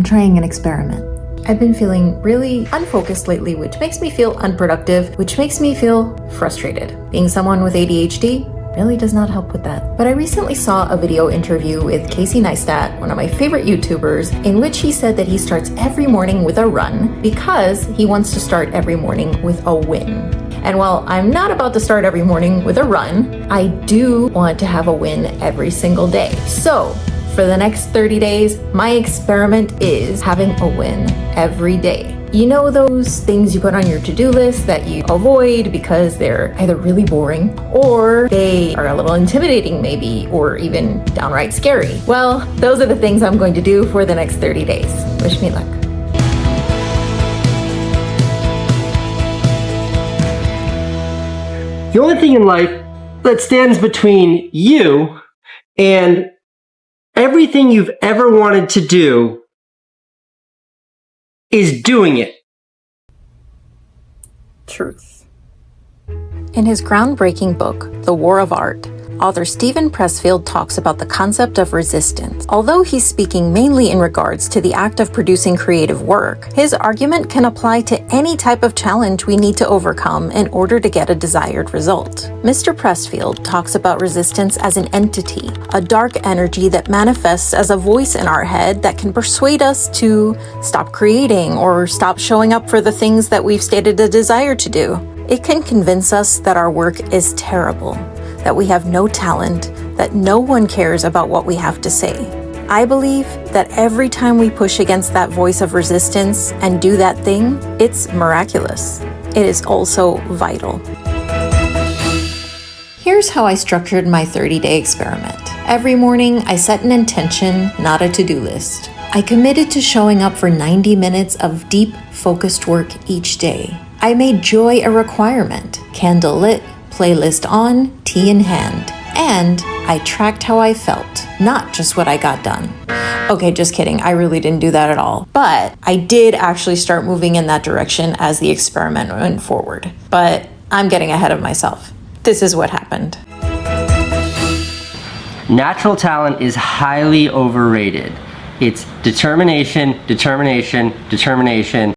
I'm trying an experiment. I've been feeling really unfocused lately, which makes me feel unproductive, which makes me feel frustrated. Being someone with ADHD really does not help with that. But I recently saw a video interview with Casey Neistat, one of my favorite YouTubers, in which he said that he starts every morning with a run because he wants to start every morning with a win. And while I'm not about to start every morning with a run, I do want to have a win every single day. So for the next 30 days, my experiment is having a win every day. You know those things you put on your to-do list that you avoid because they're either really boring or they are a little intimidating maybe, or even downright scary? Well, those are the things I'm going to do for the next 30 days. Wish me luck. The only thing in life that stands between you and everything you've ever wanted to do is doing it. Truth. In his groundbreaking book, The War of Art, author Steven Pressfield talks about the concept of resistance. Although he's speaking mainly in regards to the act of producing creative work, his argument can apply to any type of challenge we need to overcome in order to get a desired result. Mr. Pressfield talks about resistance as an entity, a dark energy that manifests as a voice in our head that can persuade us to stop creating or stop showing up for the things that we've stated a desire to do. It can convince us that our work is terrible, that we have no talent, that no one cares about what we have to say. I believe that every time we push against that voice of resistance and do that thing, it's miraculous. It is also vital. Here's how I structured my 30-day experiment. Every morning, I set an intention, not a to-do list. I committed to showing up for 90 minutes of deep, focused work each day. I made joy a requirement, candle lit, playlist on, tea in hand, and I tracked how I felt, not just what I got done. Okay, just kidding, I really didn't do that at all. But I did actually start moving in that direction as the experiment went forward. But I'm getting ahead of myself. This is what happened. Natural talent is highly overrated. It's determination, determination, determination.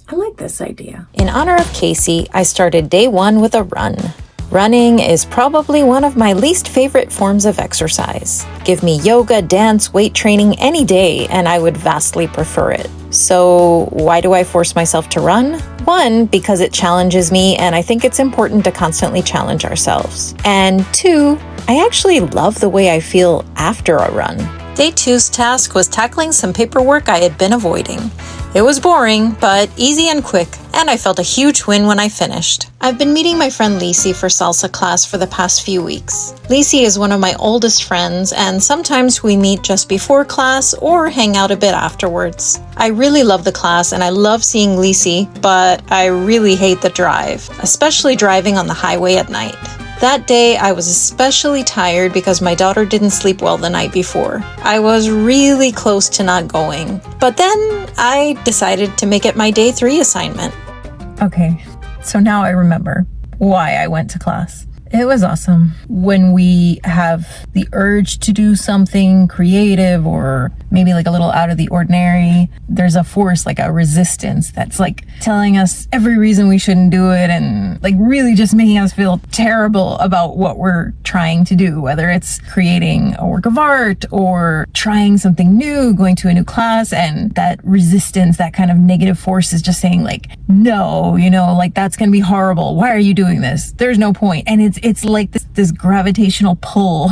I like this idea. In honor of Casey, I started day one with a run. Running is probably one of my least favorite forms of exercise. Give me yoga, dance, weight training any day, and I would vastly prefer it. So why do I force myself to run? One, because it challenges me, and I think it's important to constantly challenge ourselves. And two, I actually love the way I feel after a run. Day two's task was tackling some paperwork I had been avoiding. It was boring, but easy and quick, and I felt a huge win when I finished. I've been meeting my friend Lisi for salsa class for the past few weeks. Lisi is one of my oldest friends, and sometimes we meet just before class or hang out a bit afterwards. I really love the class and I love seeing Lisi, but I really hate the drive, especially driving on the highway at night. That day, I was especially tired because my daughter didn't sleep well the night before. I was really close to not going, but then I decided to make it my day 3 assignment. Okay, so now I remember why I went to class. It was awesome. When we have the urge to do something creative or maybe like a little out of the ordinary, there's a force, like a resistance that's like telling us every reason we shouldn't do it and like really just making us feel terrible about what we're trying to do, whether it's creating a work of art or trying something new, going to a new class, and that resistance, that kind of negative force is just saying like, no, like that's gonna be horrible. Why are you doing this? There's no point. And it's like this gravitational pull,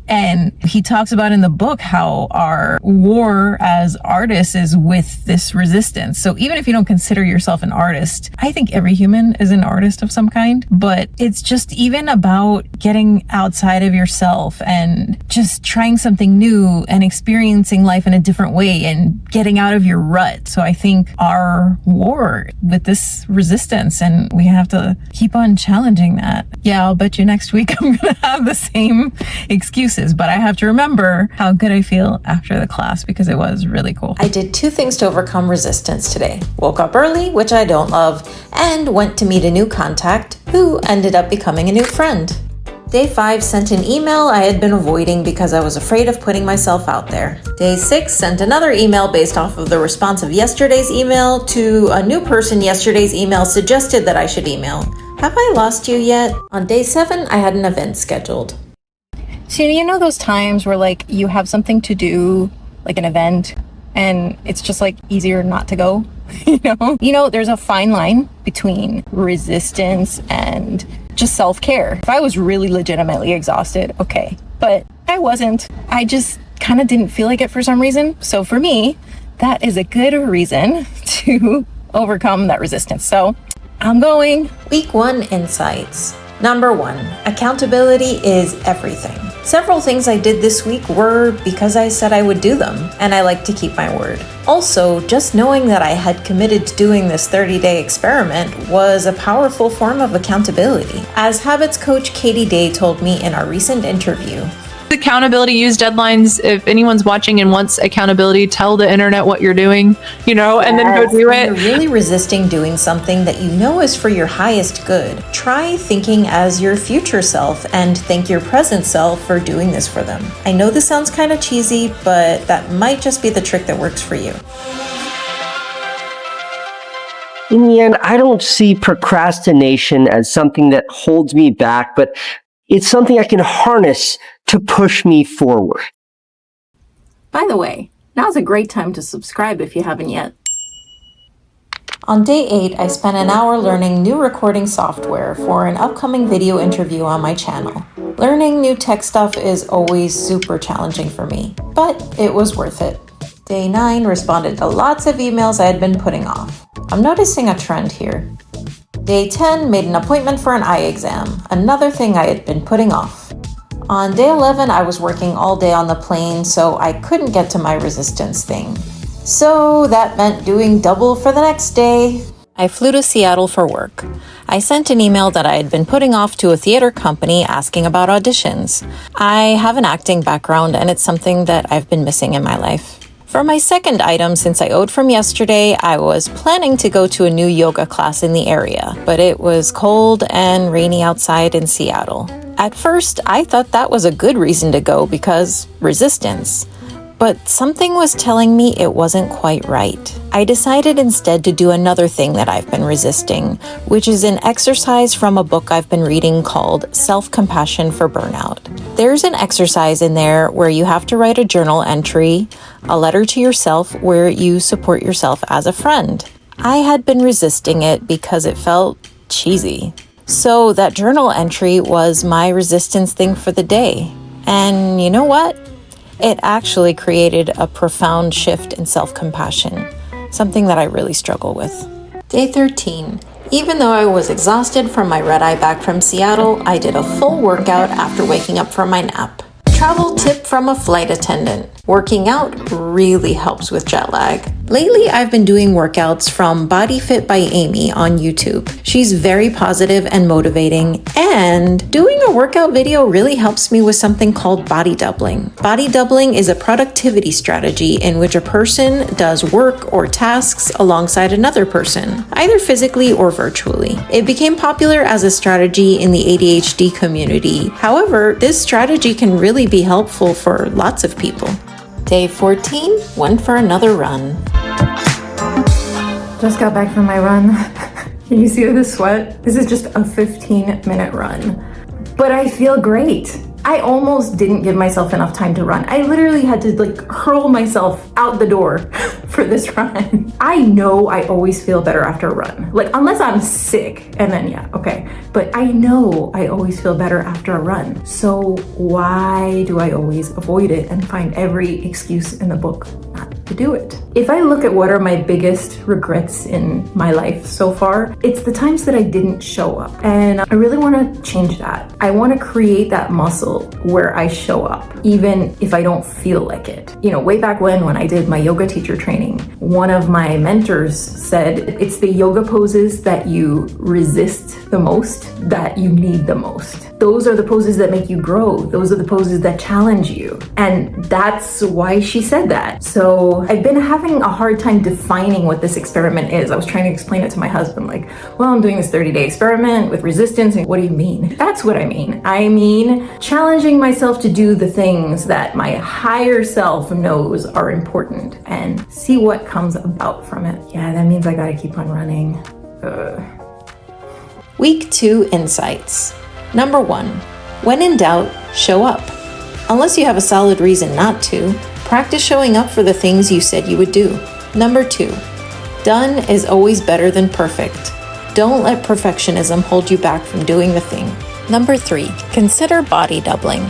and he talks about in the book how our war as artists is with this resistance. So even if you don't consider yourself an artist, I think every human is an artist of some kind, but it's just even about getting outside of yourself and just trying something new and experiencing life in a different way and getting out of your rut. So I think our war with this resistance, and we have to keep on challenging that. Yeah, I'll bet you next week I'm gonna have the same excuses, but I have to remember how good I feel after the class because it was really cool. I did 2 things to overcome resistance today. Woke up early, which I don't love, and went to meet a new contact who ended up becoming a new friend. Day 5 sent an email I had been avoiding because I was afraid of putting myself out there. Day 6 sent another email based off of the response of yesterday's email to a new person yesterday's email suggested that I should email. Have I lost you yet? On day 7, I had an event scheduled. So you know those times where like you have something to do, like an event, and it's just like easier not to go, you know, there's a fine line between resistance and just self-care. If I was really legitimately exhausted, okay, but I wasn't. I just kind of didn't feel like it for some reason. So for me, that is a good reason to overcome that resistance. So I'm going. Week 1 insights. Number 1, accountability is everything. Several things I did this week were because I said I would do them, and I like to keep my word. Also, just knowing that I had committed to doing this 30-day experiment was a powerful form of accountability. As habits coach Katie Day told me in our recent interview, accountability, use deadlines. If anyone's watching and wants accountability, tell the internet what you're doing, and then go do it. When you're really resisting doing something that you know is for your highest good, try thinking as your future self and thank your present self for doing this for them. I know this sounds kind of cheesy, but that might just be the trick that works for you. In the end, I don't see procrastination as something that holds me back, but it's something I can harness to push me forward. By the way, now's a great time to subscribe if you haven't yet. On day 8, I spent an hour learning new recording software for an upcoming video interview on my channel. Learning new tech stuff is always super challenging for me, but it was worth it. Day 9 responded to lots of emails I had been putting off. I'm noticing a trend here. Day 10 made an appointment for an eye exam, another thing I had been putting off. On day 11, I was working all day on the plane, so I couldn't get to my resistance thing. So that meant doing double for the next day. I flew to Seattle for work. I sent an email that I had been putting off to a theater company asking about auditions. I have an acting background, and it's something that I've been missing in my life. For my second item, since I owed from yesterday, I was planning to go to a new yoga class in the area, but it was cold and rainy outside in Seattle. At first, I thought that was a good reason to go because resistance. But something was telling me it wasn't quite right. I decided instead to do another thing that I've been resisting, which is an exercise from a book I've been reading called Self-Compassion for Burnout. There's an exercise in there where you have to write a journal entry, a letter to yourself where you support yourself as a friend. I had been resisting it because it felt cheesy. So that journal entry was my resistance thing for the day. And you know what? It actually created a profound shift in self-compassion, something that I really struggle with. Day 13. Even though I was exhausted from my red-eye back from Seattle, I did a full workout after waking up from my nap. Travel tip from a flight attendant. Working out really helps with jet lag. Lately, I've been doing workouts from BodyFit by Amy on YouTube. She's very positive and motivating, and doing a workout video really helps me with something called body doubling. Body doubling is a productivity strategy in which a person does work or tasks alongside another person, either physically or virtually. It became popular as a strategy in the ADHD community. However, this strategy can really be helpful for lots of people. Day 14, went for another run. Just got back from my run. Can you see the sweat? This is just a 15-minute run, but I feel great. I almost didn't give myself enough time to run. I literally had to hurl myself out the door for this run. I know I always feel better after a run. Unless I'm sick, and then yeah, okay. But I know I always feel better after a run. So why do I always avoid it and find every excuse in the book not to do it? If I look at what are my biggest regrets in my life so far, it's the times that I didn't show up. And I really want to change that. I want to create that muscle where I show up, even if I don't feel like it. Way back when I did my yoga teacher training, one of my mentors said, it's the yoga poses that you resist the most that you need the most. those are the poses that make you grow. Those are the poses that challenge you. And that's why she said that. So I've been having a hard time defining what this experiment is. I was trying to explain it to my husband, like, well, I'm doing this 30-day experiment with resistance. And what do you mean? That's what I mean. I mean, challenging myself to do the things that my higher self knows are important and see what comes about from it. Yeah, that means I gotta keep on running. Week 2 insights. Number 1, when in doubt, show up. Unless you have a solid reason not to, practice showing up for the things you said you would do. Number 2, done is always better than perfect. Don't let perfectionism hold you back from doing the thing. Number 3, consider body doubling.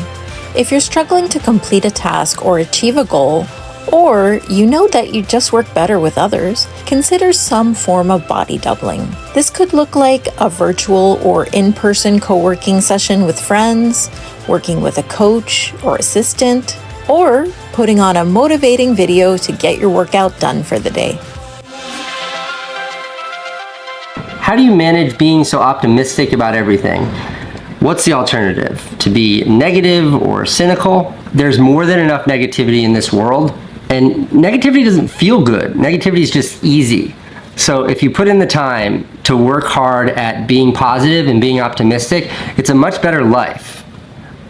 If you're struggling to complete a task or achieve a goal, or you know that you just work better with others, consider some form of body doubling. This could look like a virtual or in-person co-working session with friends, working with a coach or assistant, or putting on a motivating video to get your workout done for the day. How do you manage being so optimistic about everything? What's the alternative? To be negative or cynical? There's more than enough negativity in this world, and negativity doesn't feel good. Negativity is just easy. So if you put in the time to work hard at being positive and being optimistic, it's a much better life,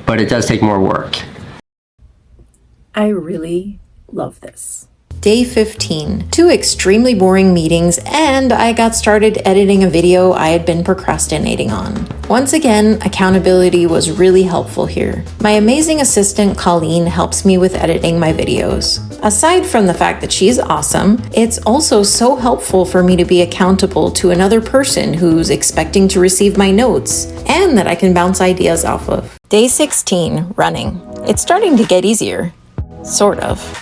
but it does take more work. I really love this. Day 15, 2 extremely boring meetings, and I got started editing a video I had been procrastinating on. Once again, accountability was really helpful here. My amazing assistant Colleen helps me with editing my videos. Aside from the fact that she's awesome, it's also so helpful for me to be accountable to another person who's expecting to receive my notes, and that I can bounce ideas off of. Day 16, running. It's starting to get easier. Sort of.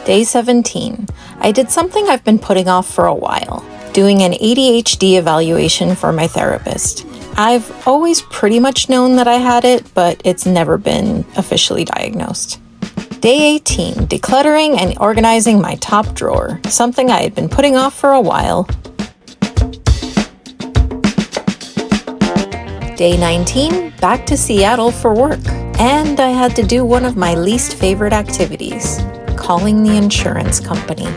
Day 17. I did something I've been putting off for a while, doing an ADHD evaluation for my therapist. I've always pretty much known that I had it, but it's never been officially diagnosed. Day 18. Decluttering and organizing my top drawer, something I had been putting off for a while. Day 19. Back to Seattle for work. And I had to do one of my least favorite activities, calling the insurance company.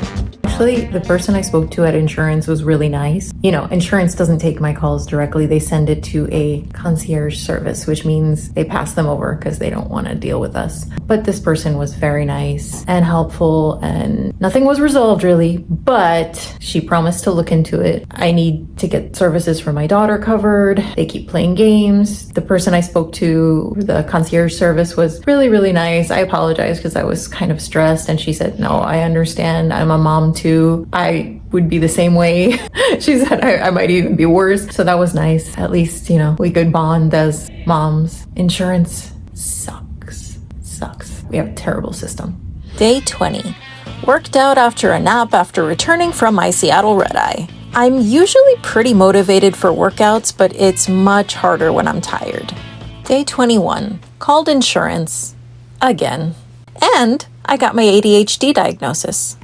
Actually, the person I spoke to at insurance was really nice. You know, insurance doesn't take my calls directly. They send it to a concierge service, which means they pass them over because they don't want to deal with us. But this person was very nice and helpful, and nothing was resolved really, but she promised to look into it. I need to get services for my daughter covered. They keep playing games. The person I spoke to, the concierge service, was really, really nice. I apologized because I was kind of stressed, and she said, no, I understand. I'm a mom too. I would be the same way. She said I might even be worse. So that was nice. At least, you know, we could bond as moms. Insurance sucks. We have a terrible system. Day 20. Worked out after a nap after returning from my Seattle red-eye. I'm usually pretty motivated for workouts, but it's much harder when I'm tired. Day 21. Called insurance. Again. And I got my ADHD diagnosis.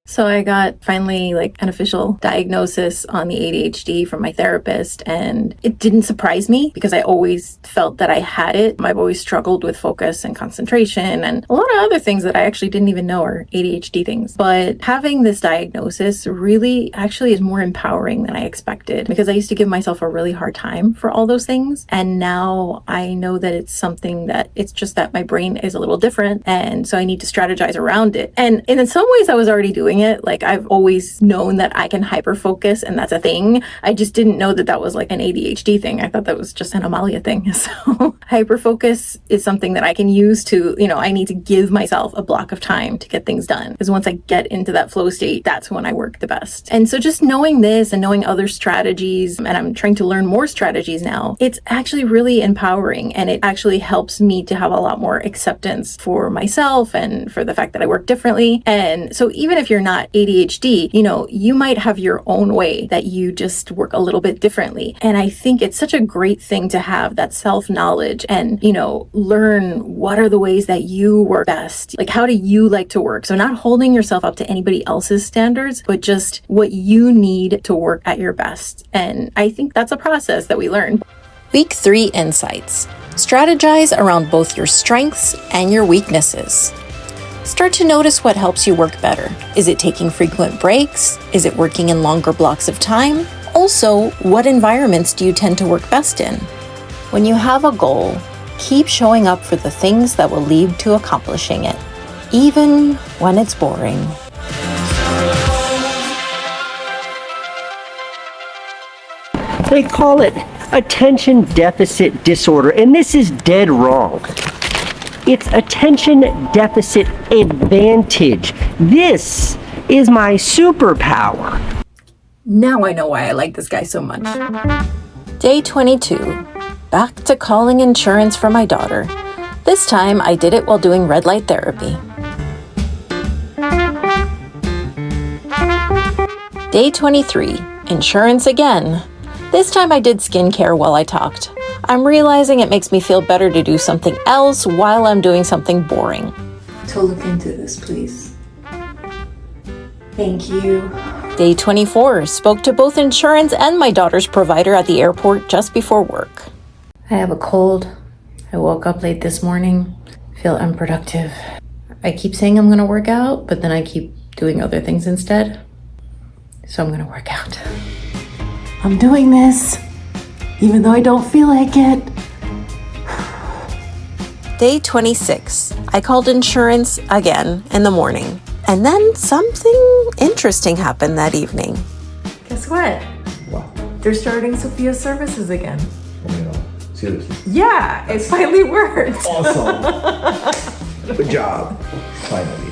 So I got finally an official diagnosis on the ADHD from my therapist, and it didn't surprise me because I always felt that I had it. I've always struggled with focus and concentration and a lot of other things that I actually didn't even know are ADHD things. But having this diagnosis really actually is more empowering than I expected, because I used to give myself a really hard time for all those things. And now I know that it's something that it's just that my brain is a little different, and so I need to strategize around it. And in some ways I was already doing it. I've always known that I can hyperfocus, and that's a thing. I just didn't know that that was an ADHD thing. I thought that was just an Amalia thing. So hyperfocus is something that I can use to, I need to give myself a block of time to get things done. Because once I get into that flow state, that's when I work the best. And so just knowing this and knowing other strategies, and I'm trying to learn more strategies now, it's actually really empowering, and it actually helps me to have a lot more acceptance for myself and for the fact that I work differently. And so even if you're not ADHD, you might have your own way that you just work a little bit differently. And I think it's such a great thing to have that self-knowledge and, learn what are the ways that you work best. How do you like to work? So not holding yourself up to anybody else's standards, but just what you need to work at your best. And I think that's a process that we learn. Week 3 Insights. Strategize around both your strengths and your weaknesses. Start to notice what helps you work better. Is it taking frequent breaks? Is it working in longer blocks of time? Also, what environments do you tend to work best in? When you have a goal, keep showing up for the things that will lead to accomplishing it, even when it's boring. They call it attention deficit disorder, and this is dead wrong. It's attention deficit advantage. This is my superpower. Now I know why I like this guy so much. Day 22. Back to calling insurance for my daughter. This time I did it while doing red light therapy. Day 23. Insurance again. This time I did skincare while I talked. I'm realizing it makes me feel better to do something else while I'm doing something boring. To look into this, please. Thank you. Day 24. Spoke to both insurance and my daughter's provider at the airport just before work. I have a cold. I woke up late this morning. Feel unproductive. I keep saying I'm gonna work out, but then I keep doing other things instead. So I'm gonna work out. I'm doing this, even though I don't feel like it. Day 26. I called insurance again in the morning. And then something interesting happened that evening. Guess what? What? They're starting Sophia's services again. Oh, you know, seriously. Yeah, it finally worked. Awesome. Good job. Finally.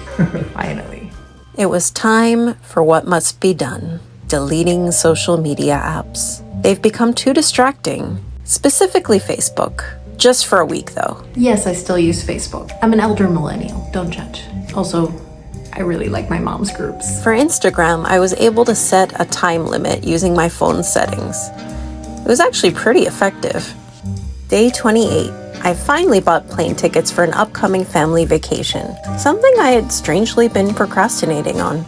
Finally. It was time for what must be done. Deleting social media apps. They've become too distracting, specifically Facebook. Just for a week though. Yes, I still use Facebook. I'm an elder millennial, don't judge. Also, I really like my mom's groups. For Instagram, I was able to set a time limit using my phone settings. It was actually pretty effective. Day 28. I finally bought plane tickets for an upcoming family vacation, something I had strangely been procrastinating on.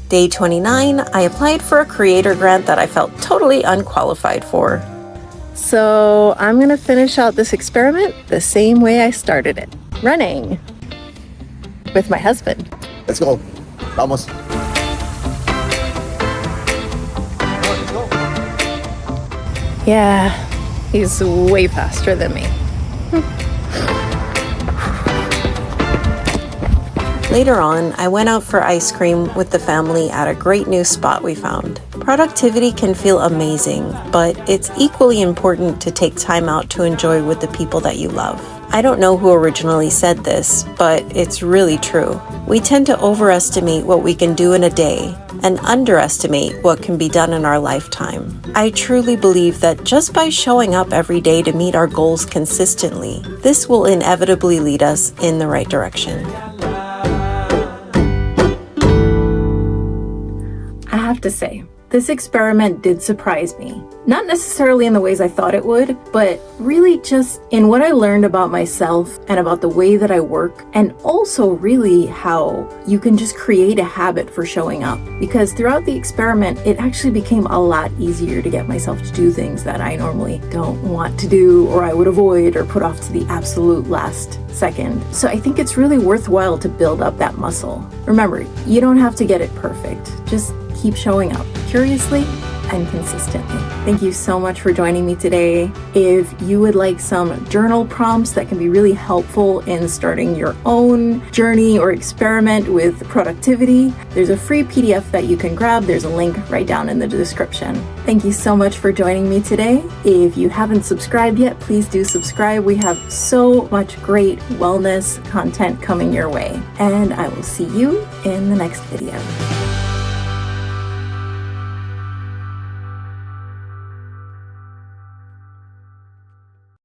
Day 29, I applied for a creator grant that I felt totally unqualified for. So I'm gonna finish out this experiment the same way I started it, running with my husband. Let's go. Vamos. Yeah, he's way faster than me. Later on, I went out for ice cream with the family at a great new spot we found. Productivity can feel amazing, but it's equally important to take time out to enjoy with the people that you love. I don't know who originally said this, but it's really true. We tend to overestimate what we can do in a day and underestimate what can be done in our lifetime. I truly believe that just by showing up every day to meet our goals consistently, this will inevitably lead us in the right direction. I have to say, this experiment did surprise me. Not necessarily in the ways I thought it would, but really just in what I learned about myself and about the way that I work, and also really how you can just create a habit for showing up. Because throughout the experiment, it actually became a lot easier to get myself to do things that I normally don't want to do, or I would avoid or put off to the absolute last second. So I think it's really worthwhile to build up that muscle. Remember, you don't have to get it perfect. Just keep showing up curiously and consistently. Thank you so much for joining me today. If you would like some journal prompts that can be really helpful in starting your own journey or experiment with productivity, there's a free PDF that you can grab. There's a link right down in the description. Thank you so much for joining me today. If you haven't subscribed yet, please do subscribe. We have so much great wellness content coming your way. And I will see you in the next video.